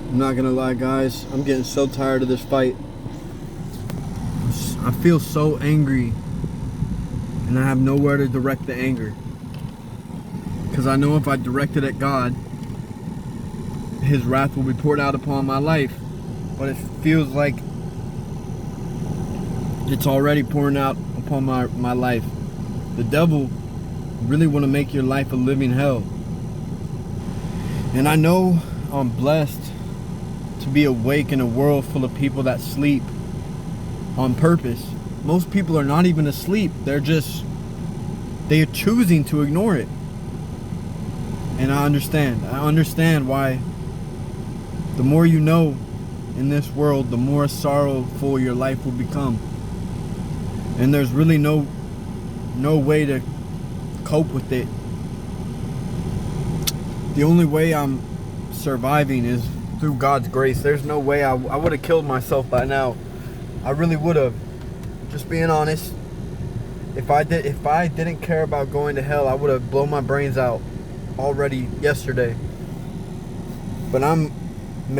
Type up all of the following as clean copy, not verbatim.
I'm not gonna lie, guys. I'm getting so tired of this fight. I feel so angry, and I have nowhere to direct the anger. Because I know if I direct it at God, His wrath will be poured out upon my life. But it feels like it's already pouring out upon my life. The devil really want to make your life a living hell. And I know I'm blessed to be awake in a world full of people that sleep on purpose. Most people are not even asleep. They are choosing to ignore it. And I understand why the more you know in this world, the more sorrowful your life will become. And there's really no way to cope with it. The only way I'm surviving is through God's grace. There's no way I would have killed myself by now. I really would have. Just being honest. If I didn't care about going to hell, I would have blown my brains out already yesterday. But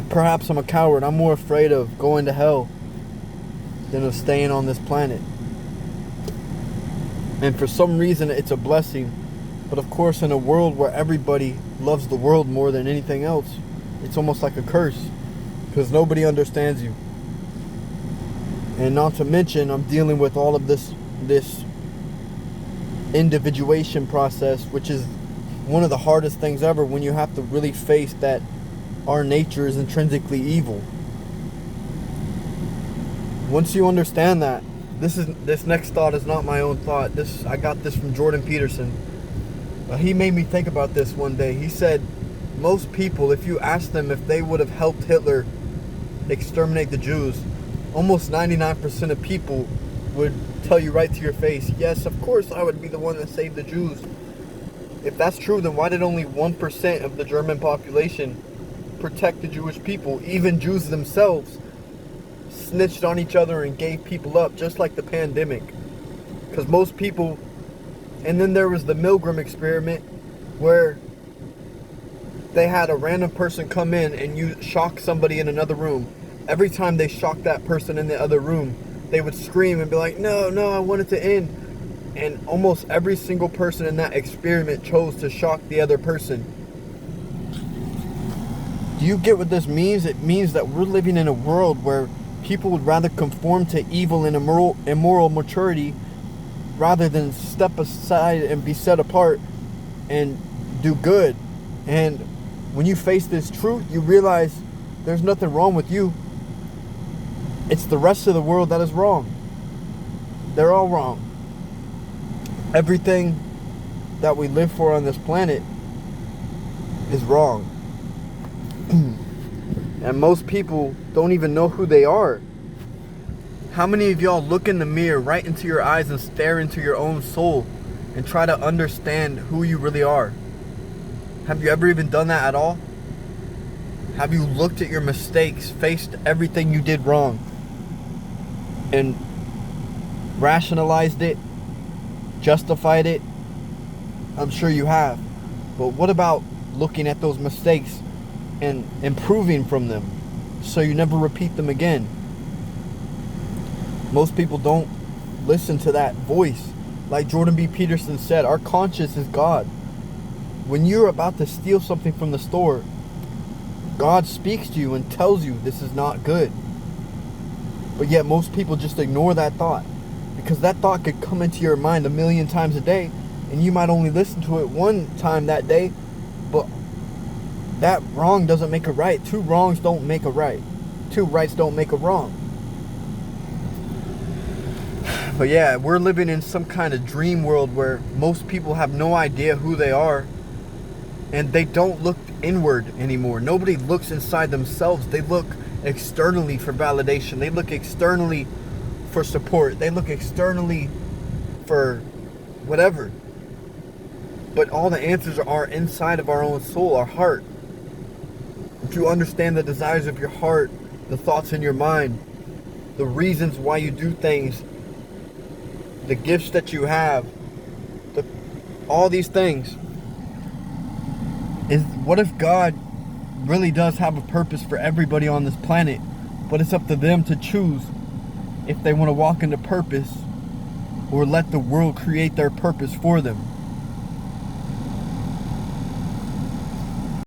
perhaps I'm a coward. I'm more afraid of going to hell than of staying on this planet. And for some reason, it's a blessing. But of course, in a world where everybody loves the world more than anything else, it's almost like a curse, because nobody understands you. And not to mention, I'm dealing with all of this individuation process, which is one of the hardest things ever, when you have to really face that our nature is intrinsically evil. Once you understand that, this next thought is not my own thought. I got this from Jordan Peterson. He made me think about this one day. He said, most people, if you ask them if they would have helped Hitler exterminate the Jews, almost 99% of people would tell you right to your face, yes, of course I would be the one that saved the Jews. If that's true, then why did only 1% of the German population protect the Jewish people? Even Jews themselves snitched on each other and gave people up, just like the pandemic. Because most people... And then there was the Milgram experiment, where they had a random person come in and you shock somebody in another room. Every time they shocked that person in the other room, they would scream and be like, no, I want it to end. And almost every single person in that experiment chose to shock the other person. Do you get what this means? It means that we're living in a world where people would rather conform to evil and immoral maturity rather than step aside and be set apart and do good. And when you face this truth, you realize there's nothing wrong with you. It's the rest of the world that is wrong. They're all wrong. Everything that we live for on this planet is wrong. And most people don't even know who they are. How many of y'all look in the mirror right into your eyes and stare into your own soul and try to understand who you really are? Have you ever even done that at all? Have you looked at your mistakes, faced everything you did wrong, and rationalized it, justified it? I'm sure you have. But what about looking at those mistakes and improving from them so you never repeat them again? Most people don't listen to that voice. Like Jordan B. Peterson said, our conscience is God. When you're about to steal something from the store, God speaks to you and tells you this is not good. But yet most people just ignore that thought, because that thought could come into your mind 1,000,000 times a day, and you might only listen to it one time that day. But that wrong doesn't make a right. Two wrongs don't make a right. Two rights don't make a wrong. But yeah, we're living in some kind of dream world where most people have no idea who they are, and they don't look inward anymore. Nobody looks inside themselves. They look externally for validation. They look externally for support. They look externally for whatever. But all the answers are inside of our own soul, our heart. If you understand the desires of your heart, the thoughts in your mind, the reasons why you do things, the gifts that you have, all these things, is what if God really does have a purpose for everybody on this planet, but it's up to them to choose if they want to walk into purpose or let the world create their purpose for them.